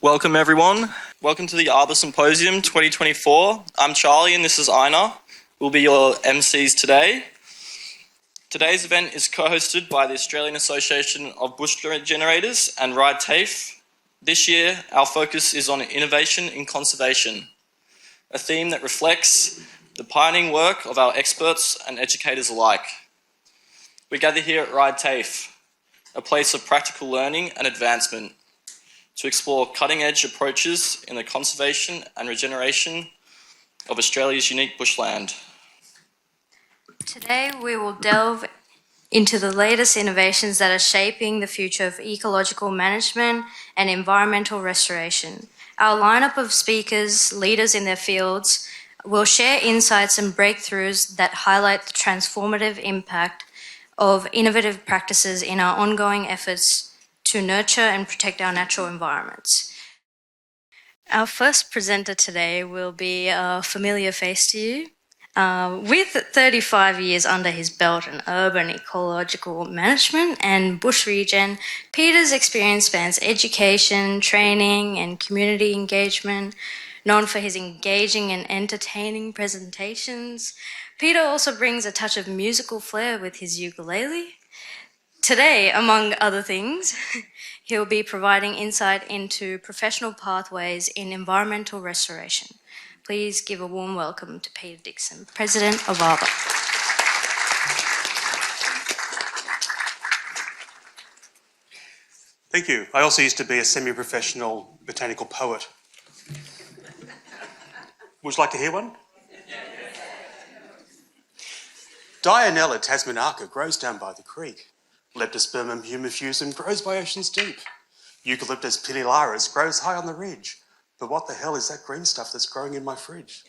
Welcome everyone. Welcome to the Arbor Symposium 2024. I'm Charlie and this is Ina. We'll be your MCs today. Today's event is co-hosted by the Australian Association of Bush Regenerators and Ryde TAFE. This year, our focus is on innovation in conservation, a theme that reflects the pioneering work of our experts and educators alike. We gather here at Ryde TAFE, a place of practical learning and advancement, to explore cutting-edge approaches in the conservation and regeneration of Australia's unique bushland. Today we will delve into the latest innovations that are shaping the future of ecological management and environmental restoration. Our lineup of speakers, leaders in their fields, will share insights and breakthroughs that highlight the transformative impact of innovative practices in our ongoing efforts to nurture and protect our natural environments. Our first presenter today will be a familiar face to you. With 35 years under his belt in urban ecological management and bush regen, Peter's experience spans education, training, and community engagement. Known for his engaging and entertaining presentations, Peter also brings a touch of musical flair with his ukulele. Today, among other things, he'll be providing insight into professional pathways in environmental restoration. Please give a warm welcome to Peter Dixon, President of AABR. Thank you. I also used to be a semi-professional botanical poet. Would you like to hear one? Dianella tasmanaka grows down by the creek. Leptospermum humifusum grows by oceans deep. Eucalyptus pilearis grows high on the ridge. But what the hell is that green stuff that's growing in my fridge?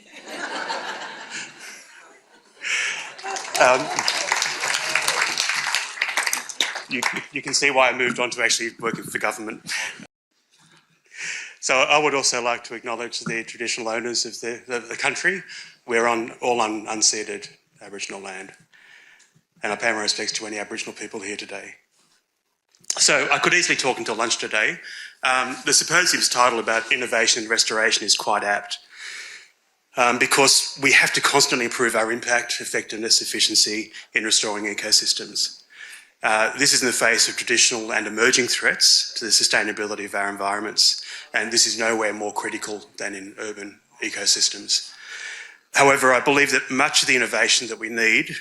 You can see why I moved on to actually working for government. So I would also like to acknowledge the traditional owners of the country. We're on all unceded Aboriginal land. And I pay my respects to any Aboriginal people here today. So I could easily talk until lunch today. The symposium's title about innovation and restoration is quite apt because we have to constantly improve our impact, effectiveness, efficiency in restoring ecosystems. This is in the face of traditional and emerging threats to the sustainability of our environments, and this is nowhere more critical than in urban ecosystems. However, I believe that much of the innovation that we need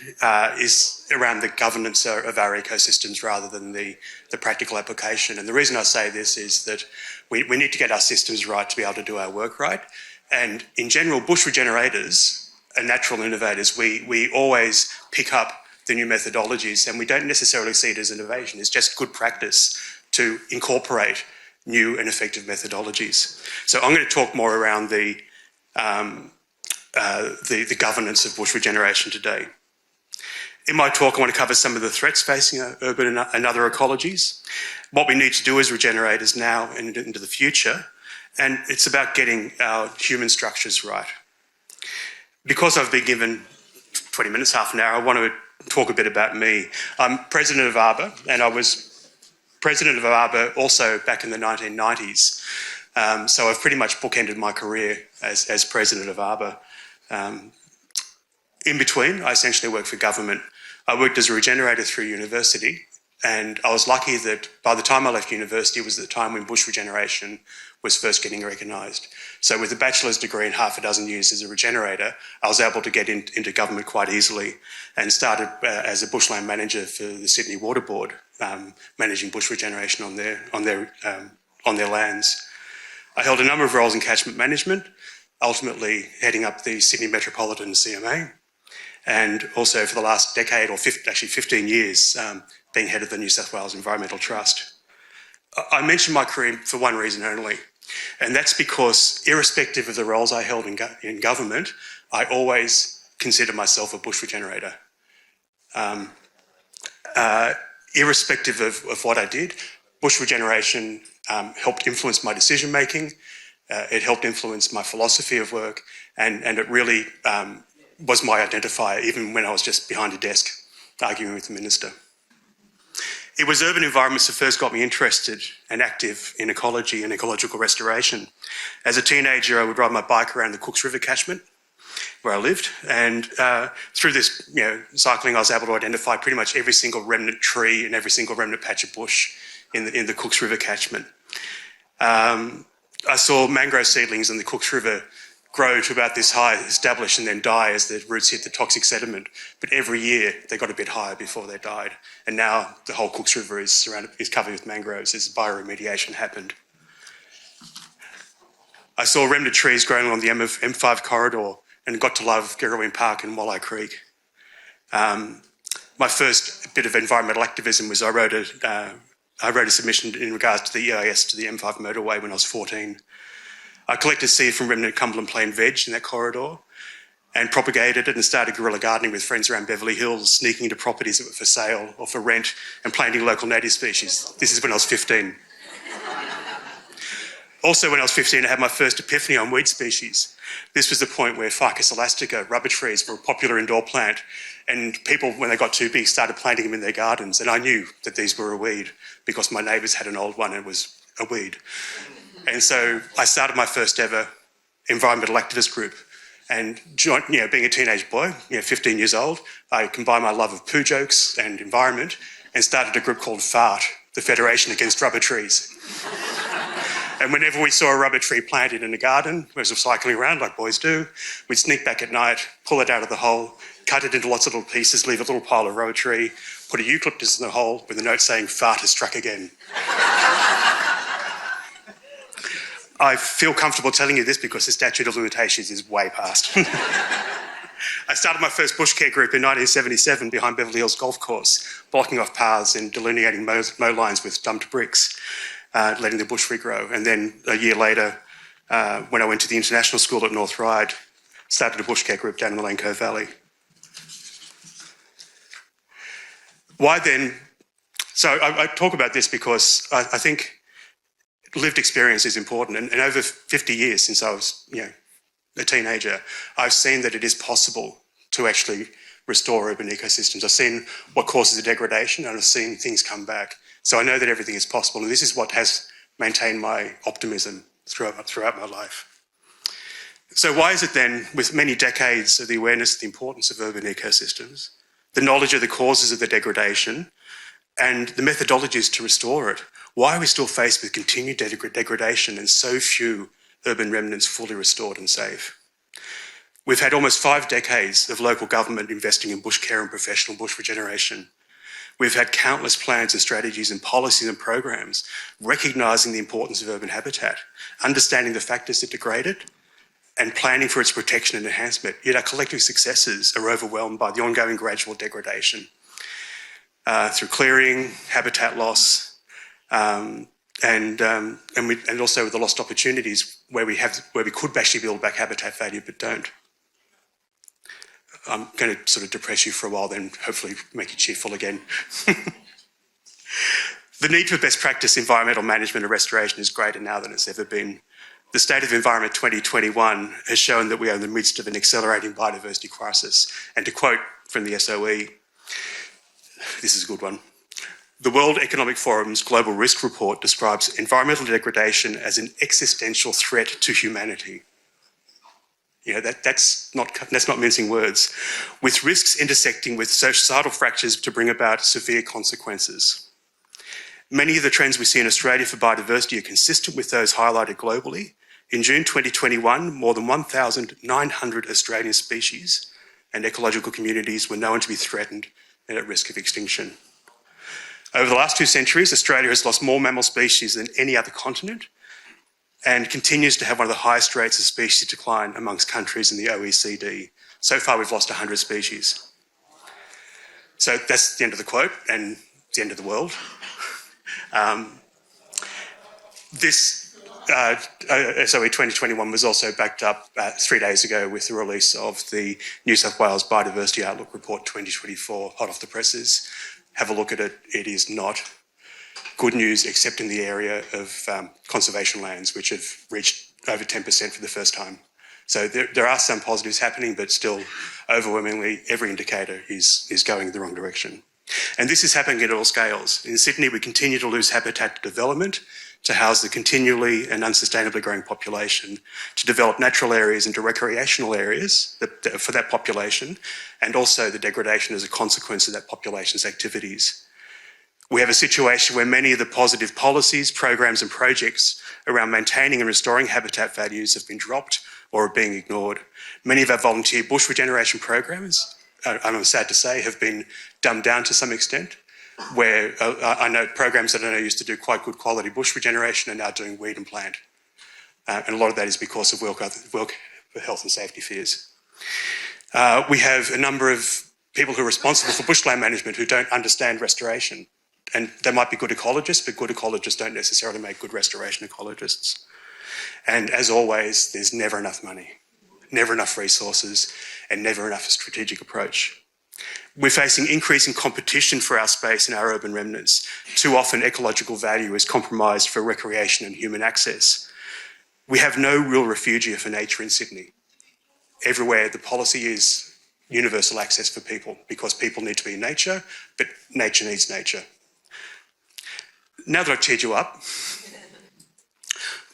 is around the governance of our ecosystems rather than the practical application. And the reason I say this is that we need to get our systems right to be able to do our work right. And in general, bush regenerators and natural innovators, we always pick up the new methodologies and we don't necessarily see it as innovation. It's just good practice to incorporate new and effective methodologies. So I'm going to talk more around the governance of bush regeneration today. In my talk, I want to cover some of the threats facing urban and other ecologies, what we need to do as regenerators now and into the future, and it's about getting our human structures right. Because I've been given 20 minutes, half an hour, I want to talk a bit about me. I'm President of AABR, and I was President of AABR also back in the 1990s. So I've pretty much bookended my career as President of AABR. In between, I essentially worked for government. I worked as a regenerator through university, and I was lucky that by the time I left university, it was the time when bush regeneration was first getting recognised. So with a bachelor's degree and half a dozen years as a regenerator, I was able to get into government quite easily and started as a bushland manager for the Sydney Water Board, managing bush regeneration on their lands. I held a number of roles in catchment management, ultimately heading up the Sydney Metropolitan CMA, and also for the last decade, or 15 years, being head of the New South Wales Environmental Trust. I mention my career for one reason only, and that's because irrespective of the roles I held in government, I always consider myself a bush regenerator. Irrespective of what I did, bush regeneration helped influence my decision making. It helped influence my philosophy of work, and it really was my identifier, even when I was just behind a desk arguing with the minister. It was urban environments that first got me interested and active in ecology and ecological restoration. As a teenager, I would ride my bike around the Cooks River catchment where I lived, and through this cycling I was able to identify pretty much every single remnant tree and every single remnant patch of bush in the Cooks River catchment. I saw mangrove seedlings in the Cooks River grow to about this high, establish and then die as the roots hit the toxic sediment. But every year they got a bit higher before they died. And now the whole Cooks River is covered with mangroves as bioremediation happened. I saw remnant trees growing along the M5 corridor and got to love Gerroween Park and Walleye Creek. My first bit of environmental activism was I wrote a submission in regards to the EIS to the M5 motorway when I was 14. I collected seed from remnant Cumberland plain veg in that corridor and propagated it and started guerrilla gardening with friends around Beverly Hills, sneaking into properties that were for sale or for rent and planting local native species. This is when I was 15. Also, when I was 15, I had my first epiphany on weed species. This was the point where Ficus elastica, rubber trees, were a popular indoor plant, and people, when they got too big, started planting them in their gardens. And I knew that these were a weed because my neighbours had an old one and it was a weed. And so I started my first ever environmental activist group. And being a teenage boy, 15 years old, I combined my love of poo jokes and environment and started a group called FART, the Federation Against Rubber Trees. And whenever we saw a rubber tree planted in a garden, as we were cycling around like boys do, we'd sneak back at night, pull it out of the hole, cut it into lots of little pieces, leave a little pile of rubber tree, put a eucalyptus in the hole with a note saying, "Fart has struck again." I feel comfortable telling you this because the statute of limitations is way past. I started my first bush care group in 1977 behind Beverly Hills Golf Course, blocking off paths and delineating mow lines with dumped bricks, letting the bush regrow. And then a year later, when I went to the international school at North Ryde, started a bush care group down in the Lane Cove Valley. Why then? So I talk about this because I think lived experience is important. And over 50 years since I was a teenager, I've seen that it is possible to actually restore urban ecosystems. I've seen what causes the degradation and I've seen things come back. So I know that everything is possible. And this is what has maintained my optimism throughout my life. So why is it then, with many decades of the awareness of the importance of urban ecosystems, the knowledge of the causes of the degradation, and the methodologies to restore it, why are we still faced with continued degradation and so few urban remnants fully restored and safe? We've had almost 5 decades of local government investing in bush care and professional bush regeneration. We've had countless plans and strategies and policies and programs recognising the importance of urban habitat, understanding the factors that degrade it, and planning for its protection and enhancement. Yet our collective successes are overwhelmed by the ongoing gradual degradation through clearing, habitat loss, and also with the lost opportunities where we could actually build back habitat value but don't. I'm going to sort of depress you for a while, then hopefully make you cheerful again. The need for best practice environmental management and restoration is greater now than it's ever been. The State of Environment 2021 has shown that we are in the midst of an accelerating biodiversity crisis. And to quote from the SOE, this is a good one. The World Economic Forum's Global Risk Report describes environmental degradation as an existential threat to humanity. That's not mincing words. With risks intersecting with societal fractures to bring about severe consequences. Many of the trends we see in Australia for biodiversity are consistent with those highlighted globally. In June 2021, more than 1,900 Australian species and ecological communities were known to be threatened and at risk of extinction. Over the last 2 centuries, Australia has lost more mammal species than any other continent and continues to have one of the highest rates of species decline amongst countries in the OECD. So far, we've lost 100 species. So that's the end of the quote and the end of the world. This SOE 2021 was also backed up 3 days ago with the release of the New South Wales Biodiversity Outlook Report 2024, hot off the presses. Have a look at it. It is not good news, except in the area of conservation lands, which have reached over 10% for the first time. So there are some positives happening, but still, overwhelmingly, every indicator is going in the wrong direction. And this is happening at all scales. In Sydney, we continue to lose habitat to development to house the continually and unsustainably growing population, to develop natural areas into recreational areas for that population, and also the degradation as a consequence of that population's activities. We have a situation where many of the positive policies, programs and projects around maintaining and restoring habitat values have been dropped or are being ignored. Many of our volunteer bush regeneration programs, I'm sad to say, have been dumbed down to some extent, where I know programs that I know used to do quite good quality bush regeneration are now doing weed and plant. And a lot of that is because of health and safety fears. We have a number of people who are responsible for bushland management who don't understand restoration. And they might be good ecologists, but good ecologists don't necessarily make good restoration ecologists. And as always, there's never enough money, never enough resources, and never enough strategic approach. We're facing increasing competition for our space and our urban remnants. Too often, ecological value is compromised for recreation and human access. We have no real refugia for nature in Sydney. Everywhere, the policy is universal access for people because people need to be in nature, but nature needs nature. Now that I've cheered you up,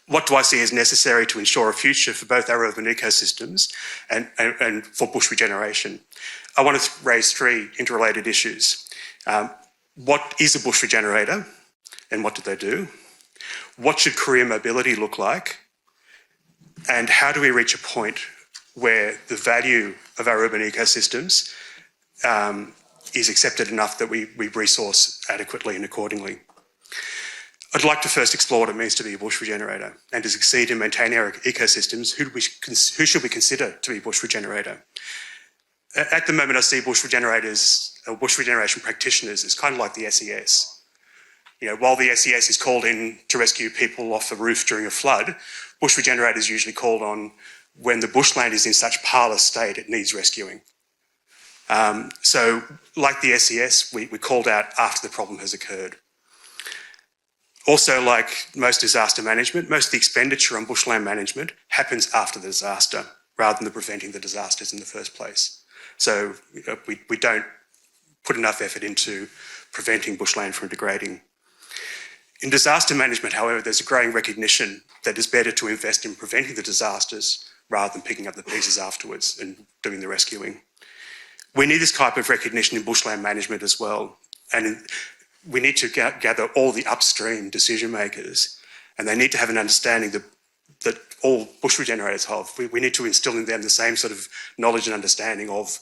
what do I see as necessary to ensure a future for both our urban ecosystems and for bush regeneration? I want to raise three interrelated issues. What is a bush regenerator and what do they do? What should career mobility look like? And how do we reach a point where the value of our urban ecosystems is accepted enough that we resource adequately and accordingly? I'd like to first explore what it means to be a bush regenerator and to succeed in maintaining our ecosystems. Who should we consider to be bush regenerator? At the moment, I see bush regenerators, or bush regeneration practitioners, as kind of like the SES. You know, while the SES is called in to rescue people off a roof during a flood, bush regenerator is usually called on when the bushland is in such parlous state it needs rescuing. So, like the SES, we called out after the problem has occurred. Also, like most disaster management, most of the expenditure on bushland management happens after the disaster rather than preventing the disasters in the first place. So we don't put enough effort into preventing bushland from degrading. In disaster management, however, there's a growing recognition that it's better to invest in preventing the disasters rather than picking up the pieces afterwards and doing the rescuing. We need this type of recognition in bushland management as well. And we need to gather all the upstream decision makers, and they need to have an understanding that all bush regenerators have. We need to instill in them the same sort of knowledge and understanding of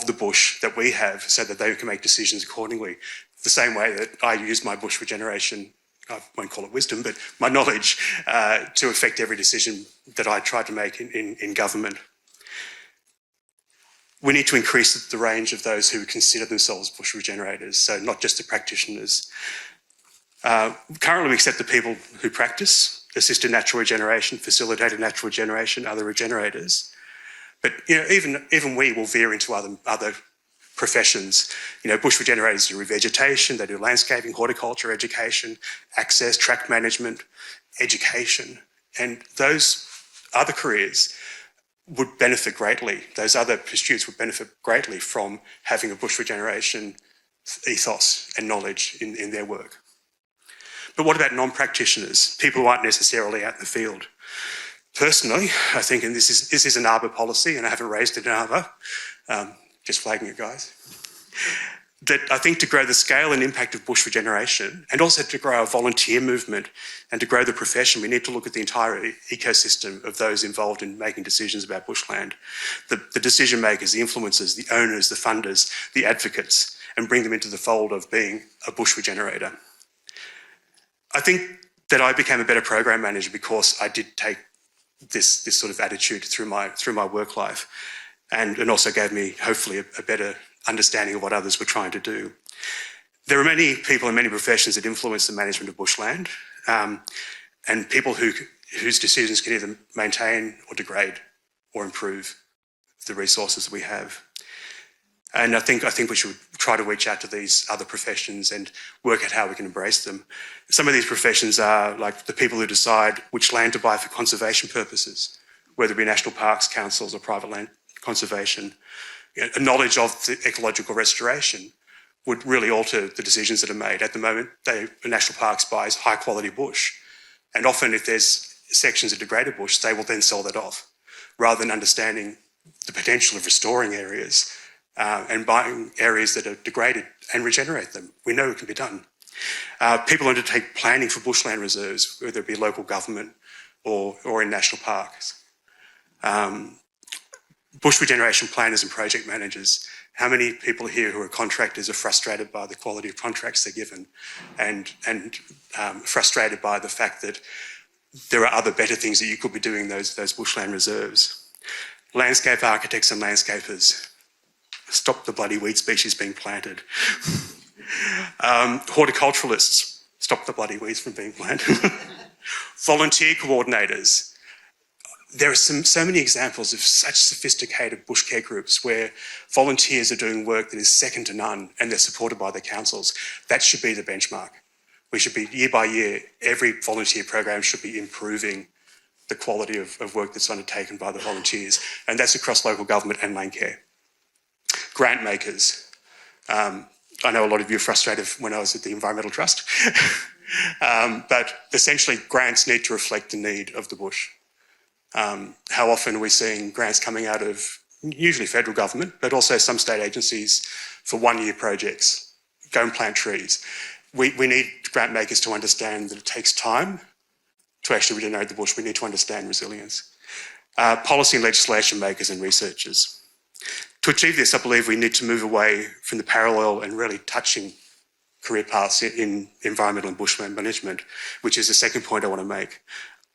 the bush that we have so that they can make decisions accordingly. The same way that I use my bush regeneration, I won't call it wisdom, but my knowledge to affect every decision that I try to make in government. We need to increase the range of those who consider themselves bush regenerators, so not just the practitioners. Currently, we accept the people who practice assisted natural regeneration, facilitated natural regeneration, other regenerators. But you know, even we will veer into other professions. You know, bush regenerators do revegetation, they do landscaping, horticulture, education, access, tract management, education, and those other careers would benefit greatly. Those other pursuits would benefit greatly from having a bush regeneration ethos and knowledge in their work. But what about non-practitioners, people who aren't necessarily out in the field? Personally, I think, and this is an AABR policy, and I haven't raised it in AABR, just flagging it, guys, that I think to grow the scale and impact of bush regeneration and also to grow our volunteer movement and to grow the profession, we need to look at the entire ecosystem of those involved in making decisions about bushland, the decision makers, the influencers, the owners, the funders, the advocates, and bring them into the fold of being a bush regenerator. I think that I became a better program manager because I did take this sort of attitude through my work life, and also gave me hopefully a better understanding of what others were trying to do. There are many people in many professions that influence the management of bushland, and people whose decisions can either maintain or degrade or improve the resources that we have. And I think we should try to reach out to these other professions and work out how we can embrace them. Some of these professions are like the people who decide which land to buy for conservation purposes, whether it be national parks, councils or private land conservation. A knowledge of the ecological restoration. would really alter the decisions that are made. At the moment, the national parks buys high quality bush, and often if there's sections of degraded bush, they will then sell that off, rather than understanding the potential of restoring areas and buying areas that are degraded and regenerate them. We know it can be done. People undertake planning for bushland reserves, whether it be local government or in national parks. Bush regeneration planners and project managers, how many people here who are contractors are frustrated by the quality of contracts they're given and frustrated by the fact that there are other better things that you could be doing those bushland reserves? Landscape architects and landscapers, stop the bloody weed species being planted. Horticulturalists, stop the bloody weeds from being planted. Volunteer coordinators. There are so many examples of such sophisticated bush care groups where volunteers are doing work that is second to none and they're supported by their councils. That should be the benchmark. We should be, year by year, every volunteer program should be improving the quality of work that's undertaken by the volunteers, and that's across local government and land care. Grant makers. I know a lot of you are frustrated when I was at the Environmental Trust, but essentially grants need to reflect the need of the bush. How often are we seeing grants coming out of usually federal government, but also some state agencies for one-year projects, go and plant trees? We need grant makers to understand that it takes time to actually regenerate the bush. We need to understand resilience. Policy and legislation makers and researchers. To achieve this, I believe we need to move away from the parallel and really touching career paths in environmental and bushland management, which is the second point I want to make.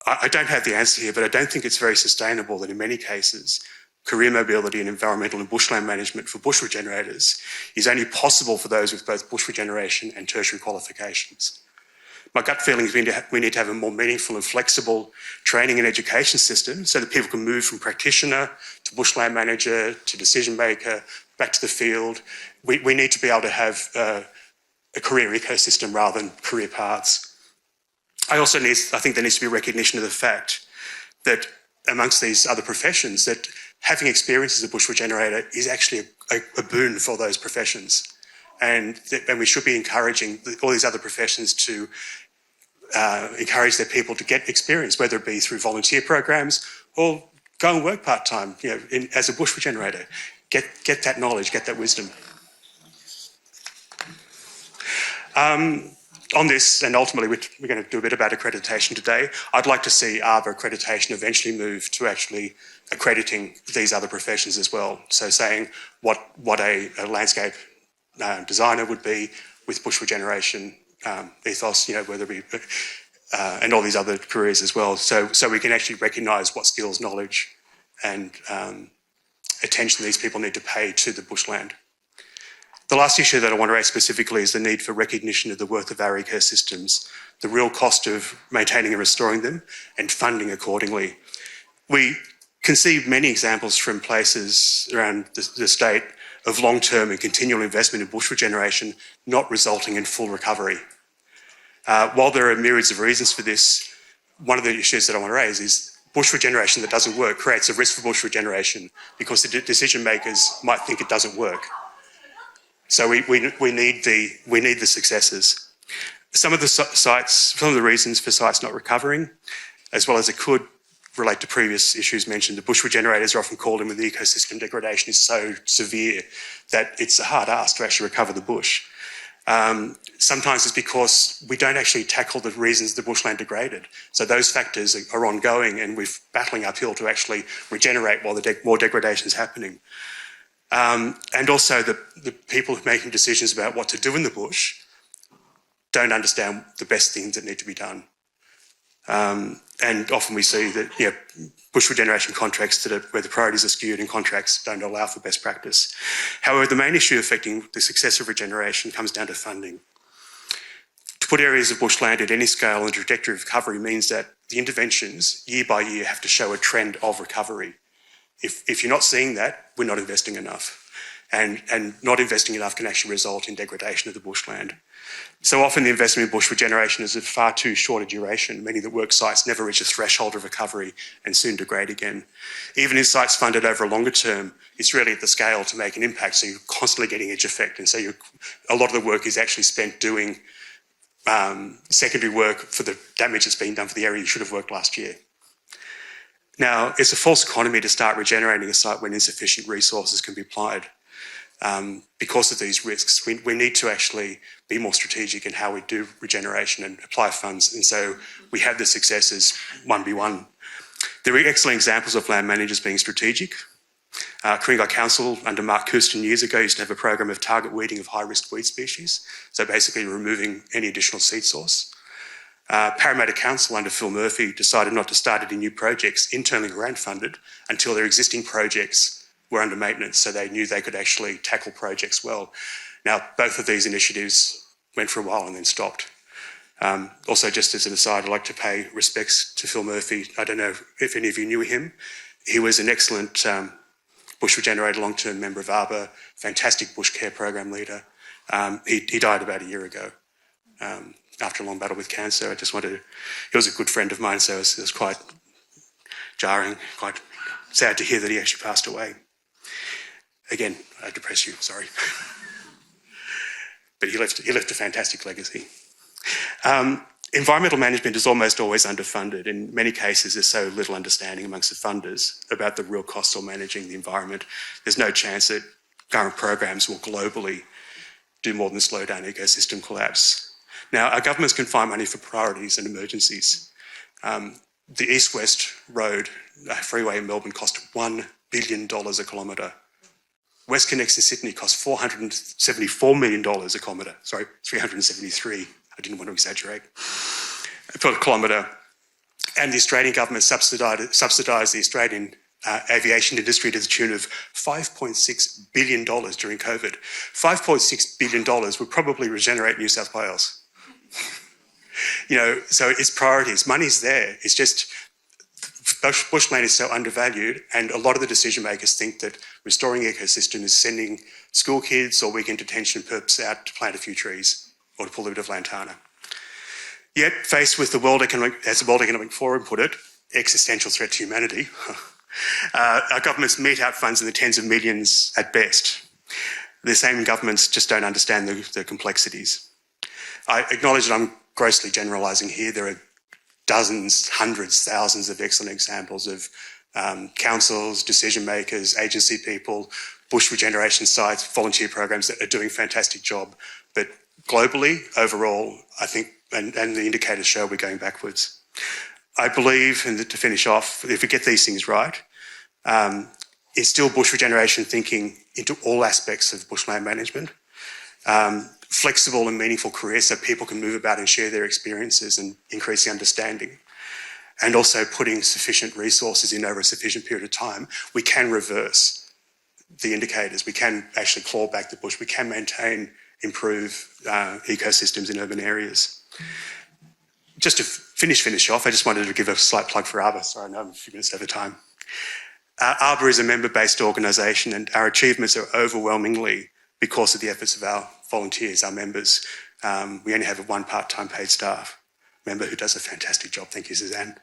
I don't have the answer here, but I don't think it's very sustainable that in many cases, career mobility in environmental and bushland management for bush regenerators is only possible for those with both bush regeneration and tertiary qualifications. My gut feeling is we need to have a more meaningful and flexible training and education system so that people can move from practitioner to bushland manager to decision maker, back to the field. We need to be able to have a career ecosystem rather than career paths. I think there needs to be recognition of the fact that amongst these other professions, that having experience as a bush regenerator is actually a boon for those professions. And we should be encouraging all these other professions to encourage their people to get experience, whether it be through volunteer programs or go and work part-time, as a bush regenerator. Get that knowledge, get that wisdom. On this, and ultimately we're going to do a bit about accreditation today, I'd like to see AABR accreditation eventually move to actually accrediting these other professions as well. So saying what a landscape designer would be with bush regeneration ethos, whether it be, and all these other careers as well. So we can actually recognise what skills, knowledge and attention these people need to pay to the bushland. The last issue that I want to raise specifically is the need for recognition of the worth of our ecosystems, the real cost of maintaining and restoring them, and funding accordingly. We can see many examples from places around the state of long-term and continual investment in bush regeneration not resulting in full recovery. While there are myriads of reasons for this, one of the issues that I want to raise is bush regeneration that doesn't work creates a risk for bush regeneration because the decision makers might think it doesn't work. So we need the successes. Some of the reasons for sites not recovering, as well as it could relate to previous issues mentioned. The bush regenerators are often called in when the ecosystem degradation is so severe that it's a hard ask to actually recover the bush. Sometimes it's because we don't actually tackle the reasons the bushland degraded. So those factors are ongoing and we're battling uphill to actually regenerate while more degradation is happening. And also the people making decisions about what to do in the bush don't understand the best things that need to be done. And often we see that bush regeneration contracts where the priorities are skewed and contracts don't allow for best practice. However, the main issue affecting the success of regeneration comes down to funding. To put areas of bushland at any scale on the trajectory of recovery means that the interventions year by year have to show a trend of recovery. If you're not seeing that, we're not investing enough. and not investing enough can actually result in degradation of the bushland. So often the investment in bush regeneration is of far too short a duration, meaning that work sites never reach a threshold of recovery and soon degrade again. Even in sites funded over a longer term, it's really at the scale to make an impact, so you're constantly getting edge effect, and so a lot of the work is actually spent doing secondary work for the damage that's being done for the area you should have worked last year. Now, it's a false economy to start regenerating a site when insufficient resources can be applied. Because of these risks, we need to actually be more strategic in how we do regeneration and apply funds. And so we have the successes 1v1. There are excellent examples of land managers being strategic. Ku-ring-gai Council under Mark Kirsten years ago used to have a program of target weeding of high-risk weed species, so basically removing any additional seed source. Parramatta Council under Phil Murphy decided not to start any new projects, internally grant funded, until their existing projects were under maintenance, so they knew they could actually tackle projects well. Now, both of these initiatives went for a while and then stopped. Also, just as an aside, I'd like to pay respects to Phil Murphy. I don't know if any of you knew him. He was an excellent bush regenerator, long-term member of AABR, fantastic bush care program leader. He died about a year ago after a long battle with cancer. He was a good friend of mine, so it was quite jarring, quite sad to hear that he actually passed away. Again, I depress you, sorry. But he left a fantastic legacy. Environmental management is almost always underfunded. In many cases, there's so little understanding amongst the funders about the real costs of managing the environment. There's no chance that current programs will globally do more than slow down ecosystem collapse. Now, our governments can find money for priorities and emergencies. The East-West Road freeway in Melbourne cost $1 billion a kilometre. WestConnex in Sydney cost $474 million a kilometre. Sorry, 373. I didn't want to exaggerate. Per kilometre. And the Australian government subsidised the Australian aviation industry to the tune of $5.6 billion during COVID. $5.6 billion would probably regenerate New South Wales. So it's priorities. Money's there. It's just bushland is so undervalued, and a lot of the decision makers think that restoring ecosystem is sending school kids or weekend detention perps out to plant a few trees or to pull a bit of lantana. Yet, faced with as the World Economic Forum put it, existential threat to humanity, our governments mete out funds in the tens of millions at best. The same governments just don't understand the complexities. I acknowledge that I'm grossly generalising here. There are dozens, hundreds, thousands of excellent examples of councils, decision makers, agency people, bush regeneration sites, volunteer programs that are doing a fantastic job. But globally, overall, I think, and the indicators show we're going backwards. I believe, and to finish off, if we get these things right, instill bush regeneration thinking into all aspects of bushland management, flexible and meaningful careers so people can move about and share their experiences and increase the understanding, and also putting sufficient resources in over a sufficient period of time, we can reverse the indicators. We can actually claw back the bush. We can maintain, improve ecosystems in urban areas. Just to finish off, I just wanted to give a slight plug for AABR. Sorry, I know I'm a few minutes over time. AABR is a member-based organisation, and our achievements are overwhelmingly because of the efforts of our volunteers, our members. We only have one part-time paid staff member who does a fantastic job. Thank you, Suzanne.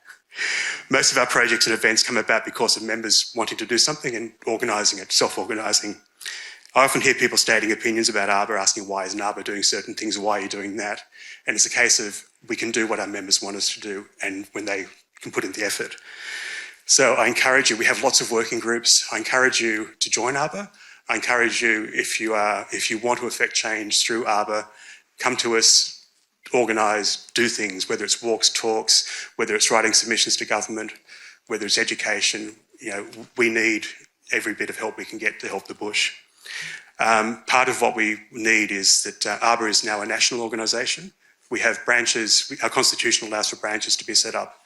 Most of our projects and events come about because of members wanting to do something and organising it, self-organising. I often hear people stating opinions about AABR, asking why isn't AABR doing certain things, why are you doing that? And it's a case of we can do what our members want us to do and when they can put in the effort. So I encourage you, we have lots of working groups. I encourage you to join AABR. I encourage you, if you want to affect change through AABR, come to us, organise, do things, whether it's walks, talks, whether it's writing submissions to government, whether it's education. We need every bit of help we can get to help the bush. Part of what we need is that AABR is now a national organisation. We have branches, our constitution allows for branches to be set up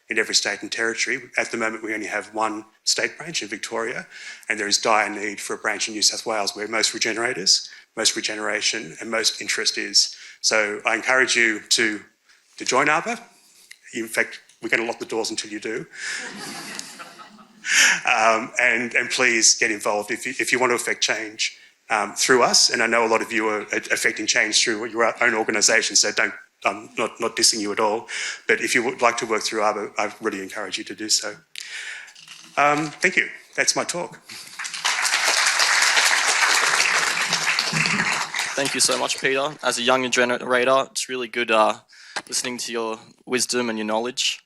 in every state and territory. At the moment, we only have one state branch in Victoria, and there is dire need for a branch in New South Wales where most regenerators, most regeneration and most interest is. So I encourage you to join AABR. In fact, we're going to lock the doors until you do. And please get involved. If you want to affect change, through us, and I know a lot of you are affecting change through your own organisation, so I'm not dissing you at all, but if you would like to work through AABR, I really encourage you to do so. Thank you. That's my talk. Thank you so much, Peter. As a young regenerator, it's really good listening to your wisdom and your knowledge.